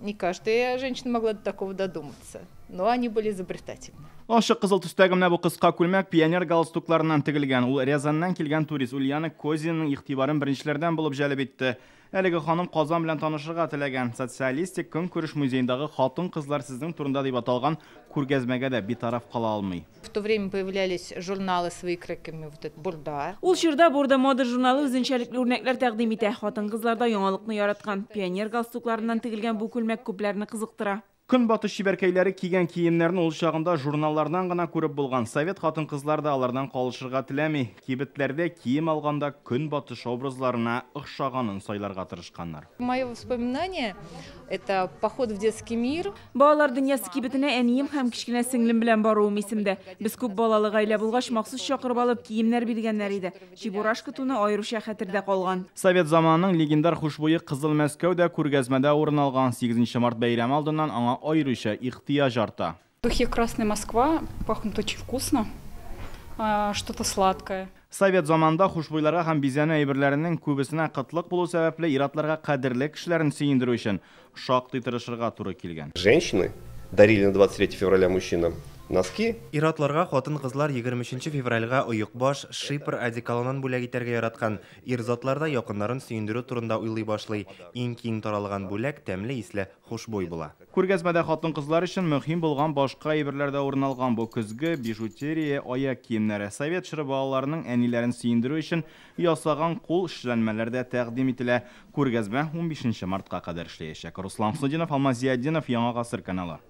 Не каждая женщина могла до такого додуматься, но они были изобретательны. Ашык кызыл төстәге менә бу кыска күлмәк пионер галстукларыннан тегелгән. Ул Рязаннан килгән турист Ульяна Козинның игътибарын беренчеләрдән булып җәлеп итте. Әлеге ханым Казан белән танышырга теләгән. Социалистик көнкүреш музеендагы хатын-кызлар сезнең турында дип аталган күргәзмәгә дә битараф кала алмый. В то время появлялись журналы с выкройками, вот это бурда. Ул чорда Бурда мода журналы үзенчәлекле үрнәкләр тәкъдим итә. Хатын-кызларда яңалыкны яраткан. Пионер галстукларыннан тегелгән бу күлмәк күпләрне кызыктыра. Көнбатыш шибәркәйләре кигән киемнәрне ул чагында журналлардан гына күреп булган. Совет хатын-кызлар да алардан калышырга теләми. Кибетләрдә кием алганда көнбатыш образларына охшаганын сайларга тырышканнар. Мое воспоминание – это поход в детский мир. Балалар дөньясы кибетенә әнием һәм кичкенә сеңлем белән баруым исемдә. Без күп балалы гаилә булгач махсус чакырып алып киемнәр биргәннәр иде. Чебурашка туны аеруча хәтердә калган. Совет заманының легендар хушбуе Кызыл Мәскәүдә күргәзмәдә урын алган 8 март бәйрәме алдыннан аңа аеруча ихтыяж арта. Духи Красная Москва пахнут очень вкусно, что-то сладкое. Совет заманда хушбуйларга һәм бизәнү әйберләренең күбесенә кытлык булу сәбәпле ир-атларга кадерле кешеләрен сөендерү өчен шактый тырышырга туры килгән. Женщины дарили на 23 февраля мужчинам носки. Ир-атларга хатын-кызлар 23 февральгә оек-баш, шипр одеколонын бүләк итәргә яраткан. Ир-затлар да якыннарын сөендерү турында уйлый башлый. Иң киң таралган бүләк тәмле исле хушбуй була. Күргәзмәдә хатын-кызлар өчен мөһим булган башка әйберләр дә урын алган. Бу көзге бижутерия, аяк киемнәре. Совет чоры балаларының әниләрен сөендерү өчен ясаган кул эшләнмәләр дә тәкъдим ителә. Күргәзмә 15 мартка кадәр эшләячәк. Руслан Хусаинов, Алмаз Зияддинов, Яңа гасыр каналы.